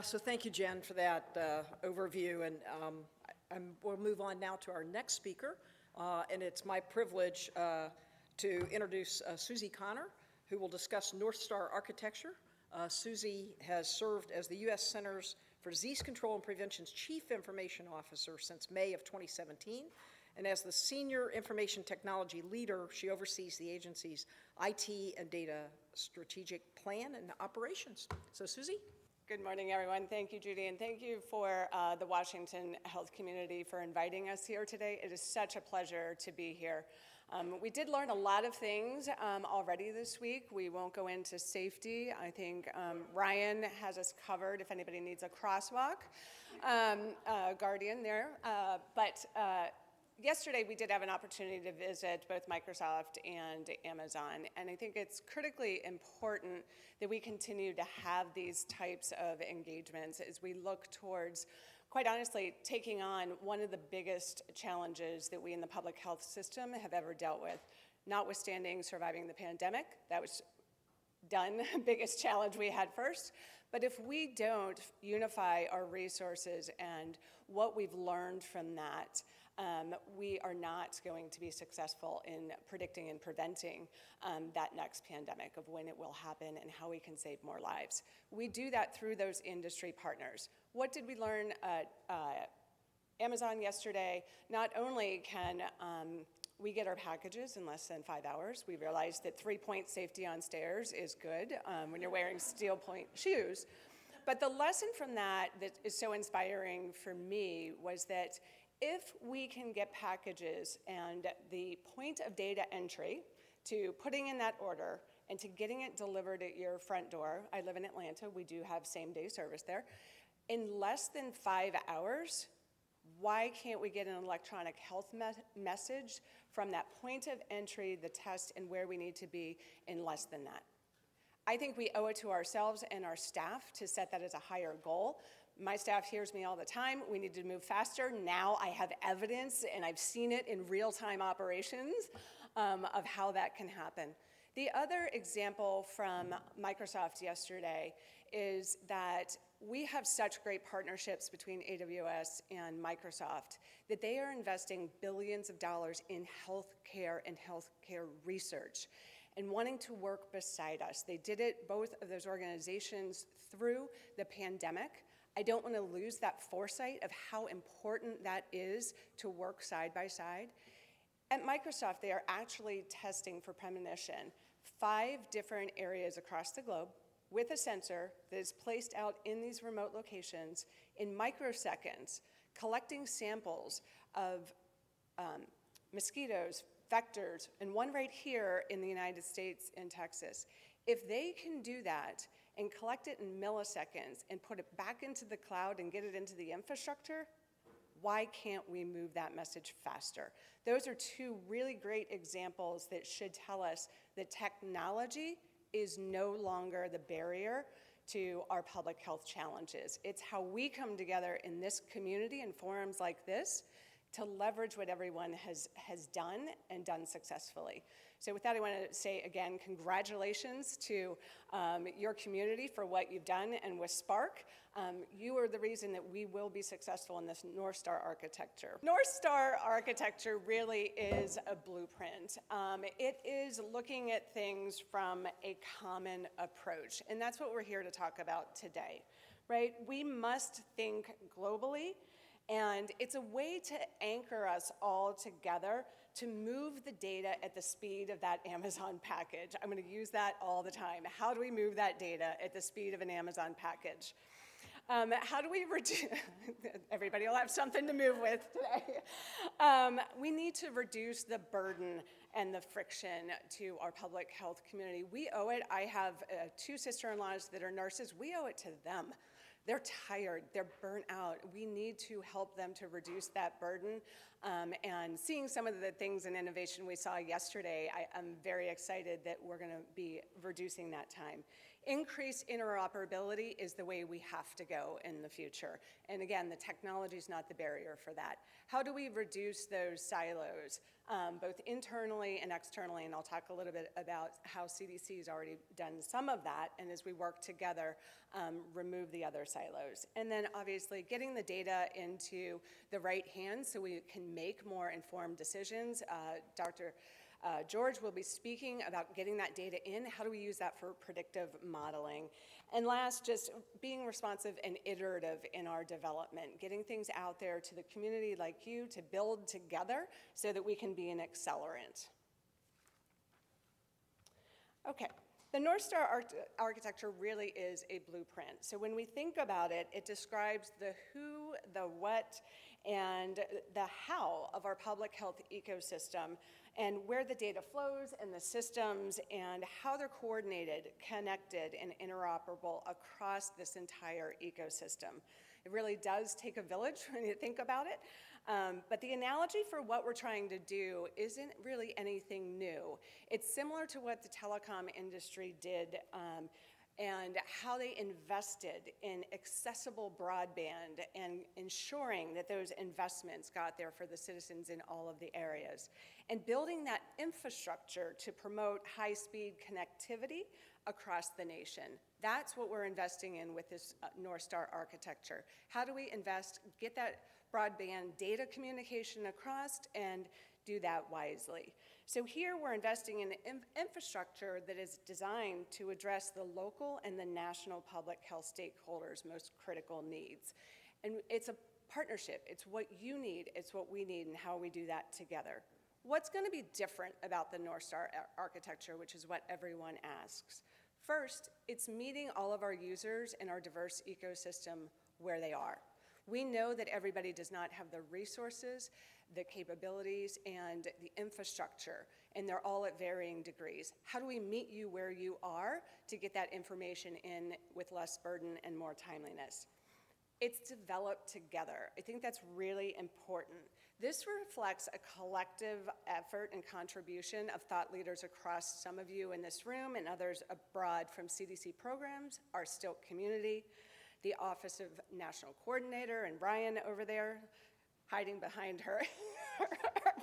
So thank you, Jen, for that overview. And we'll move on now to our next speaker. And it's my privilege to introduce Susie Connor, who will discuss Northstar architecture. Susie has served as the U.S. Centers for Disease Control and Prevention's Chief Information Officer since May of 2017. And as the Senior Information Technology Leader, she oversees the agency's IT and data strategic plan and operations. So Susie? Good morning, everyone. Thank you, Judy, and thank you for the Washington health community for inviting us here today. It is such a pleasure to be here. We did learn a lot of things already this week. We won't go into safety. I think Ryan has us covered if anybody needs a crosswalk guardian there. Yesterday, we did have an opportunity to visit both Microsoft and Amazon, and I think it's critically important that we continue to have these types of engagements as we look towards, quite honestly, taking on one of the biggest challenges that we in the public health system have ever dealt with, notwithstanding surviving the pandemic. That was done, biggest challenge we had first. But if we don't unify our resources and what we've learned from that, we are not going to be successful in predicting and preventing that next pandemic of when it will happen and how we can save more lives. We do that through those industry partners. What did we learn at Amazon yesterday? Not only can we get our packages in less than 5 hours, we realized that 3-point safety on stairs is good when you're wearing steel point shoes. But the lesson from that is so inspiring for me was that if we can get packages and the point of data entry to putting in that order and to getting it delivered at your front door, I live in Atlanta, we do have same-day service there, in less than 5 hours, why can't we get an electronic health message from that point of entry, the test, and where we need to be in less than that? I think we owe it to ourselves and our staff to set that as a higher goal. My staff hears me all the time. We need to move faster. Now I have evidence, and I've seen it in real-time operations of how that can happen. The other example from Microsoft yesterday is that we have such great partnerships between AWS and Microsoft that they are investing billions of dollars in healthcare and healthcare research and wanting to work beside us. They did it, both of those organizations, through the pandemic. I don't want to lose that foresight of how important that is to work side by side. At Microsoft, they are actually testing for premonition 5 different areas across the globe with a sensor that is placed out in these remote locations in microseconds, collecting samples of mosquitoes, vectors, and one right here in the United States in Texas. If they can do that and collect it in milliseconds and put it back into the cloud and get it into the infrastructure, why can't we move that message faster? Those are 2 really great examples that should tell us that technology is no longer the barrier to our public health challenges. It's how we come together in this community and forums like this to leverage what everyone has done and done successfully. So with that, I want to say again, congratulations to your community for what you've done, and with Spark, you are the reason that we will be successful in this Northstar architecture. Northstar architecture really is a blueprint. It is looking at things from a common approach, and that's what we're here to talk about today, right? We must think globally, and it's a way to anchor us all together to move the data at the speed of that Amazon package. I'm going to use that all the time. How do we move that data at the speed of an Amazon package? How do we reduce, everybody will have something to move with today. We need to reduce the burden and the friction to our public health community. We owe it. I have 2 sister-in-laws that are nurses. We owe it to them. They're tired, they're burnt out. We need to help them to reduce that burden. And seeing some of the things in innovation we saw yesterday, I'm very excited that we're gonna be reducing that time. Increased interoperability is the way we have to go in the future. And again, the technology is not the barrier for that. How do we reduce those silos, both internally and externally? And I'll talk a little bit about how CDC has already done some of that, and as we work together, remove the other silos. And then obviously getting the data into the right hands so we can make more informed decisions. Dr. George will be speaking about getting that data in. How do we use that for predictive modeling? And last, just being responsive and iterative in our development, getting things out there to the community like you to build together so that we can be an accelerant. Okay, the Northstar architecture really is a blueprint. So when we think about it, it describes the who, the what, and the how of our public health ecosystem, and where the data flows and the systems and how they're coordinated, connected, and interoperable across this entire ecosystem. It really does take a village when you think about it. But the analogy for what we're trying to do isn't really anything new. It's similar to what the telecom industry did and how they invested in accessible broadband and ensuring that those investments got there for the citizens in all of the areas. And building that infrastructure to promote high-speed connectivity across the nation. That's what we're investing in with this Northstar architecture. How do we invest, get that broadband data communication across, and do that wisely? So here we're investing in infrastructure that is designed to address the local and the national public health stakeholders' most critical needs. And it's a partnership. It's what you need, it's what we need, and how we do that together. What's going to be different about the Northstar architecture, which is what everyone asks? First, it's meeting all of our users in our diverse ecosystem where they are. We know that everybody does not have the resources, the capabilities, and the infrastructure, and they're all at varying degrees. How do we meet you where you are to get that information in with less burden and more timeliness? It's developed together. I think that's really important. This reflects a collective effort and contribution of thought leaders across some of you in this room and others abroad, from CDC programs, our Stilt community, the Office of National Coordinator, and Brian over there, hiding behind her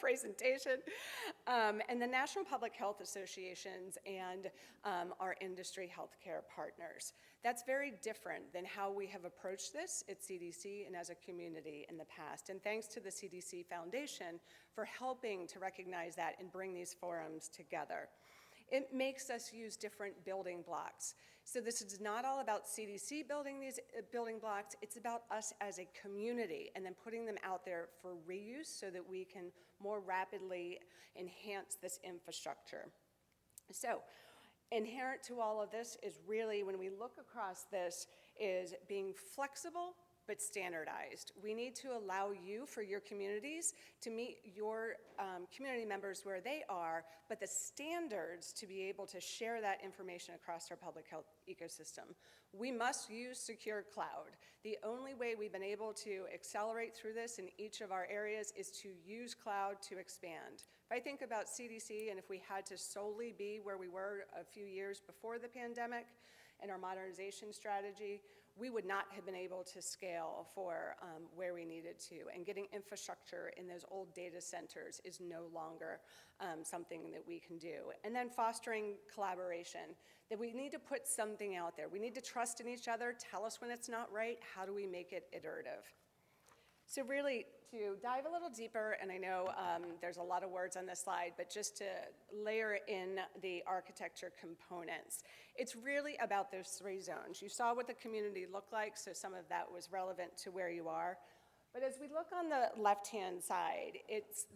presentation, and the National Public Health Associations and our industry healthcare partners. That's very different than how we have approached this at CDC and as a community in the past. And thanks to the CDC Foundation for helping to recognize that and bring these forums together. It makes us use different building blocks. So this is not all about CDC building these building blocks, it's about us as a community and then putting them out there for reuse so that we can more rapidly enhance this infrastructure. So inherent to all of this is really, when we look across this, is being flexible but standardized. We need to allow you, for your communities, to meet your community members where they are, but the standards to be able to share that information across our public health ecosystem. We must use secure cloud. The only way we've been able to accelerate through this in each of our areas is to use cloud to expand. If I think about CDC, and if we had to solely be where we were a few years before the pandemic and our modernization strategy, we would not have been able to scale for where we needed to. And getting infrastructure in those old data centers is no longer something that we can do. And then fostering collaboration, that we need to put something out there. We need to trust in each other, tell us when it's not right, how do we make it iterative? So really, to dive a little deeper, and I know there's a lot of words on this slide, but just to layer in the architecture components, it's really about those three zones. You saw what the community looked like, so some of that was relevant to where you are. But as we look on the left-hand side,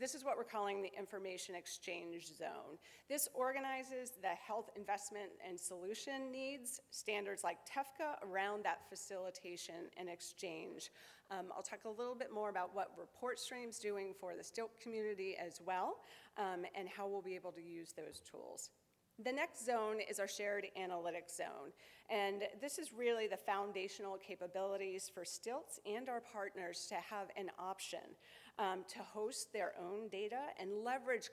this is what we're calling the information exchange zone. This organizes the health investment and solution needs, standards like TEFCA, around that facilitation and exchange. I'll talk a little bit more about what Report Stream's doing for the Stilt community as well, and how we'll be able to use those tools. The next zone is our shared analytics zone, and this is really the foundational capabilities for Stilts and our partners to have an option to host their own data and leverage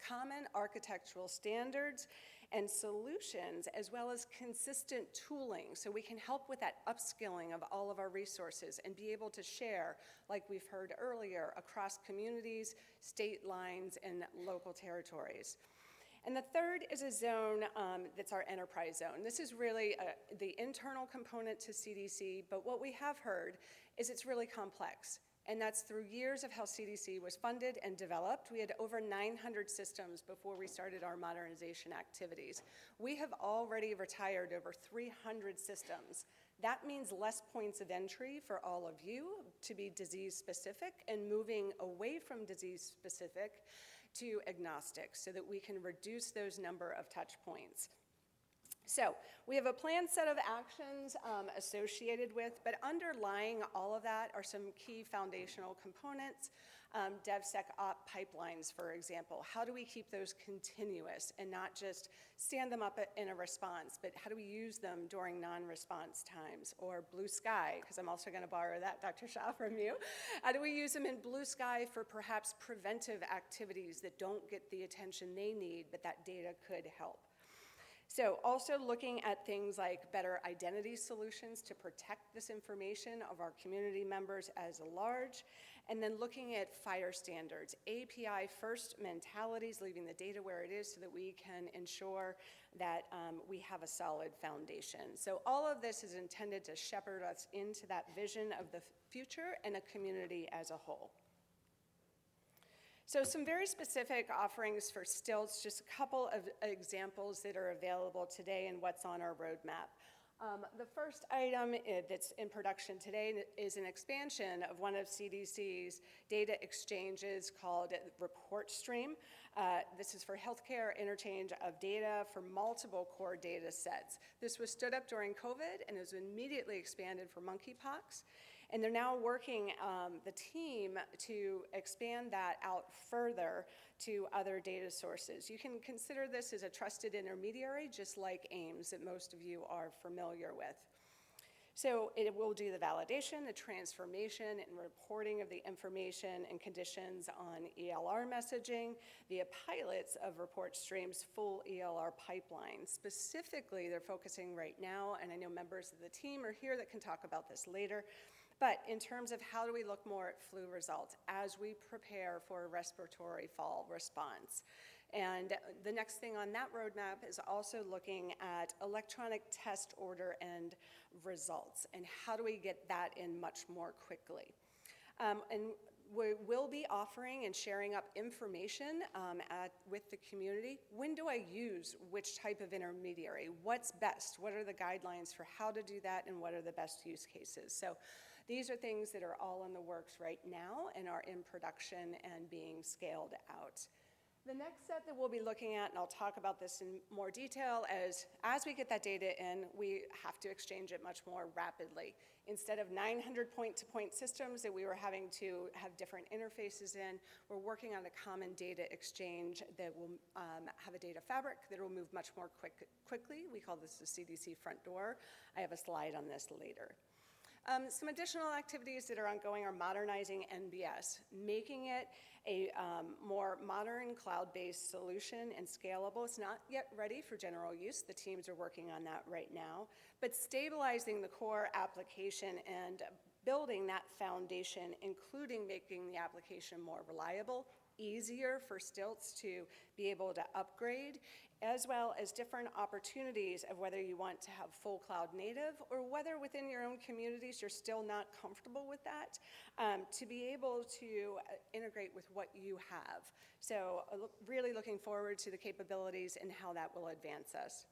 common architectural standards and solutions, as well as consistent tooling, so we can help with that upskilling of all of our resources and be able to share, like we've heard earlier, across communities, state lines, and local territories. And the third is a zone that's our enterprise zone. This is really the internal component to CDC, but what we have heard is it's really complex. And that's through years of how CDC was funded and developed. We had over 900 systems before we started our modernization activities. We have already retired over 300 systems. That means less points of entry for all of you to be disease-specific and moving away from disease-specific to agnostic so that we can reduce those number of touch points. So we have a planned set of actions associated with, but underlying all of that are some key foundational components. DevSecOps pipelines, for example. How do we keep those continuous and not just stand them up in a response, but how do we use them during non-response times? Or Blue Sky, because I'm also going to borrow that, Dr. Shah, from you. How do we use them in Blue Sky for perhaps preventive activities that don't get the attention they need, but that data could help? So also looking at things like better identity solutions to protect this information of our community members as a large, and then looking at FHIR standards, API first mentalities, leaving the data where it is so that we can ensure that we have a solid foundation. So all of this is intended to shepherd us into that vision of the future and a community as a whole. So some very specific offerings for stilts, just a couple of examples that are available today and what's on our roadmap. The first item that's in production today is an expansion of one of CDC's data exchanges called Report Stream. This is for healthcare interchange of data for multiple core data sets. This was stood up during COVID and was immediately expanded for monkeypox. And they're now working, the team, to expand that out further to other data sources. You can consider this as a trusted intermediary, just like AIMS that most of you are familiar with. So it will do the validation, the transformation, and reporting of the information and conditions on ELR messaging via pilots of Report Stream's full ELR pipeline. Specifically, they're focusing right now, and I know members of the team are here that can talk about this later, but in terms of how do we look more at flu results as we prepare for a respiratory fall response. And the next thing on that roadmap is also looking at electronic test order and results, and how do we get that in much more quickly. And we will be offering and sharing up information with the community. When do I use which type of intermediary? What's best? What are the guidelines for how to do that, and what are the best use cases? So these are things that are all in the works right now and are in production and being scaled out. The next set that we'll be looking at, and I'll talk about this in more detail, as we get that data in, we have to exchange it much more rapidly. Instead of 900 point-to-point systems that we were having to have different interfaces in, we're working on a common data exchange that will have a data fabric that will move much more quickly. We call this the CDC front door. I have a slide on this later. Some additional activities that are ongoing are modernizing NBS, making it a more modern cloud-based solution and scalable. It's not yet ready for general use. The teams are working on that right now. But stabilizing the core application and building that foundation, including making the application more reliable, easier for stilts to be able to upgrade, as well as different opportunities of whether you want to have full cloud native or whether within your own communities you're still not comfortable with that, to be able to integrate with what you have. So really looking forward to the capabilities and how that will advance us.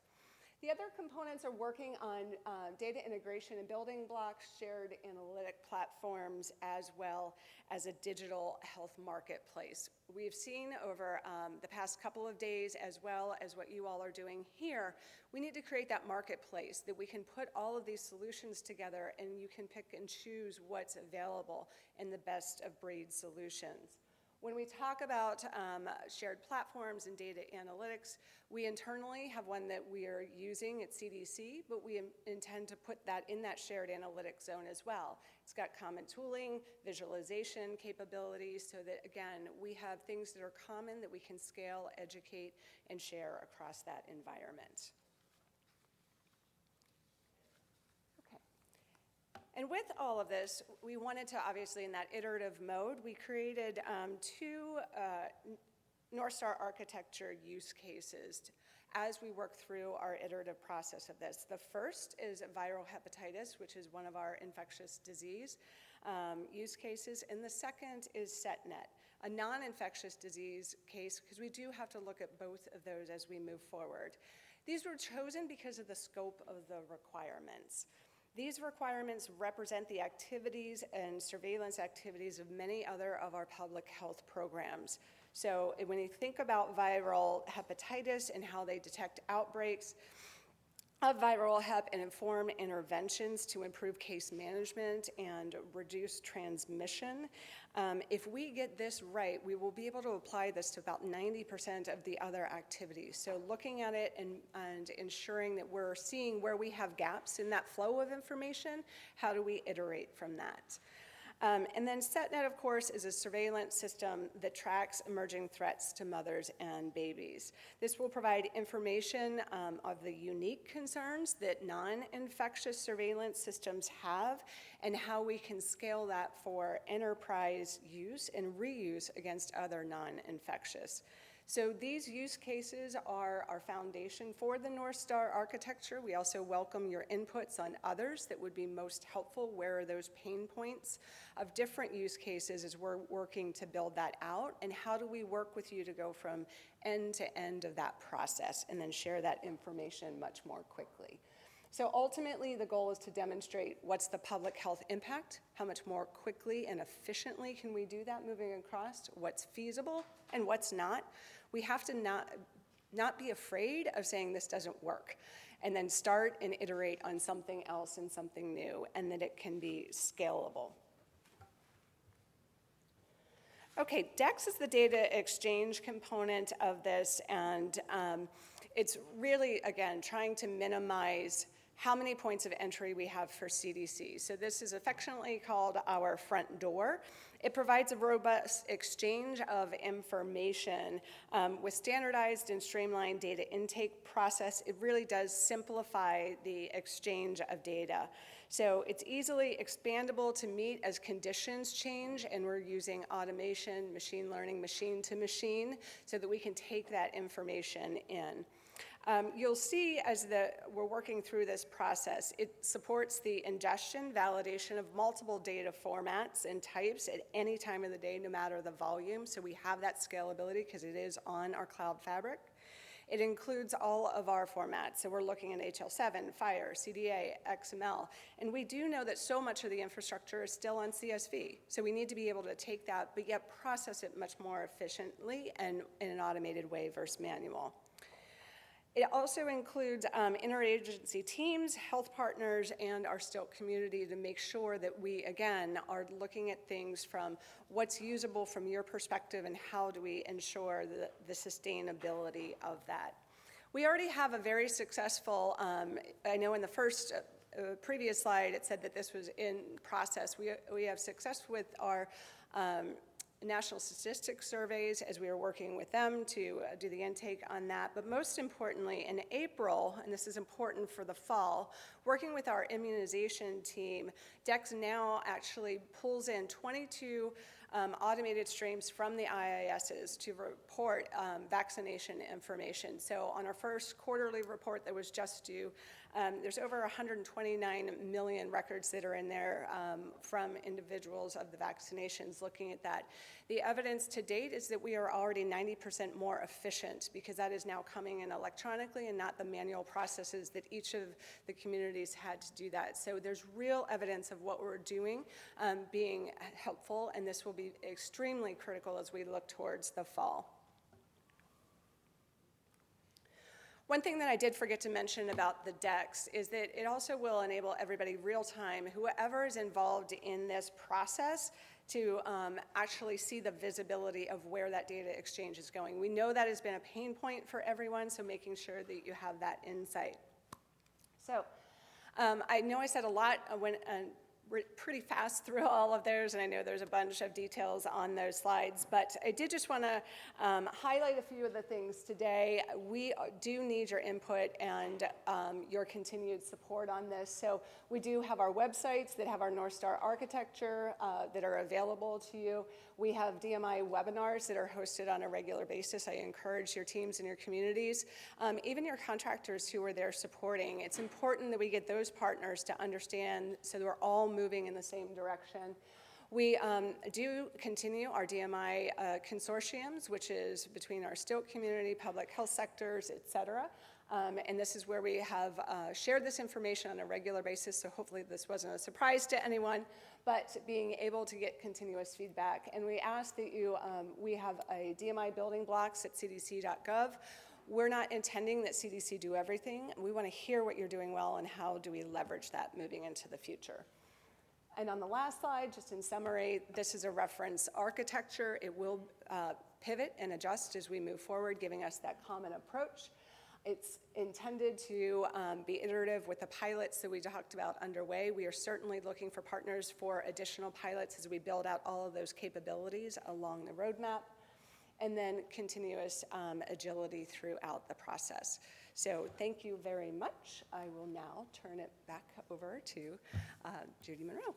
The other components are working on data integration and building blocks, shared analytic platforms, as well as a digital health marketplace. We've seen over the past couple of days, as well as what you all are doing here, we need to create that marketplace that we can put all of these solutions together and you can pick and choose what's available in the best of breed solutions. When we talk about shared platforms and data analytics, we internally have one that we are using at CDC, but we intend to put that in that shared analytics zone as well. It's got common tooling, visualization capabilities, so that, again, we have things that are common that we can scale, educate, and share across that environment. And with all of this, we wanted to, obviously, in that iterative mode, we created two Northstar architecture use cases as we work through our iterative process of this. The first is viral hepatitis, which is one of our infectious disease use cases, and the second is SetNet, a non-infectious disease case, because we do have to look at both of those as we move forward. These were chosen because of the scope of the requirements. These requirements represent the activities and surveillance activities of many other of our public health programs. So when you think about viral hepatitis and how they detect outbreaks of viral hep and inform interventions to improve case management and reduce transmission, if we get this right, we will be able to apply this to about 90% of the other activities. So looking at it and ensuring that we're seeing where we have gaps in that flow of information, how do we iterate from that? And then SetNet, of course, is a surveillance system that tracks emerging threats to mothers and babies. This will provide information of the unique concerns that non-infectious surveillance systems have and how we can scale that for enterprise use and reuse against other non-infectious. So these use cases are our foundation for the Northstar architecture. We also welcome your inputs on others that would be most helpful. Where are those pain points of different use cases as we're working to build that out? And how do we work with you to go from end to end of that process and then share that information much more quickly? So ultimately, the goal is to demonstrate what's the public health impact, how much more quickly and efficiently can we do that moving across, what's feasible and what's not. We have to not be afraid of saying this doesn't work, and then start and iterate on something else and something new, and that it can be scalable. Okay, DEX is the data exchange component of this, and it's really, again, trying to minimize how many points of entry we have for CDC. So this is affectionately called our front door. It provides a robust exchange of information with standardized and streamlined data intake process. It really does simplify the exchange of data. So it's easily expandable to meet as conditions change, and we're using automation, machine learning, machine to machine, so that we can take that information in. You'll see as we're working through this process, it supports the ingestion, validation of multiple data formats and types at any time of the day, no matter the volume. So we have that scalability because it is on our cloud fabric. It includes all of our formats. So we're looking at HL7, FHIR, CDA, XML. And we do know that so much of the infrastructure is still on CSV. So we need to be able to take that, but yet process it much more efficiently and in an automated way versus manual. It also includes interagency teams, health partners, and our STILT community to make sure that we, again, are looking at things from what's usable from your perspective and how do we ensure the sustainability of that. We already have a very successful, I know in the first previous slide it said that this was in process. We have success with our national statistics surveys as we are working with them to do the intake on that. But most importantly, in April, and this is important for the fall, working with our immunization team, DEX now actually pulls in 22 automated streams from the IISs to report vaccination information. So on our first quarterly report that was just due, there's over 129 million records that are in there from individuals of the vaccinations looking at that. The evidence to date is that we are already 90% more efficient because that is now coming in electronically and not the manual processes that each of the communities had to do that. So there's real evidence of what we're doing being helpful, and this will be extremely critical as we look towards the fall. One thing that I did forget to mention about the DEX is that it also will enable everybody real-time, whoever is involved in this process, to actually see the visibility of where that data exchange is going. We know that has been a pain point for everyone, so making sure that you have that insight. So I know I said a lot, went pretty fast through all of those, and I know there's a bunch of details on those slides, but I did just want to highlight a few of the things today. We do need your input and your continued support on this. So we do have our websites that have our Northstar architecture that are available to you. We have DMI webinars that are hosted on a regular basis. I encourage your teams and your communities, even your contractors who are there supporting. It's important that we get those partners to understand so that we're all moving in the same direction. We do continue our DMI consortiums, which is between our Stoke community, public health sectors, et cetera. And this is where we have shared this information on a regular basis, so hopefully this wasn't a surprise to anyone, but being able to get continuous feedback. And we ask that you, we have a DMI building blocks at cdc.gov. We're not intending that CDC do everything. We want to hear what you're doing well and how do we leverage that moving into the future. And on the last slide, just in summary, this is a reference architecture. It will pivot and adjust as we move forward, giving us that common approach. It's intended to be iterative with the pilots that we talked about underway. We are certainly looking for partners for additional pilots as we build out all of those capabilities along the roadmap, and then continuous agility throughout the process. So thank you very much. I will now turn it back over to Judy Monroe.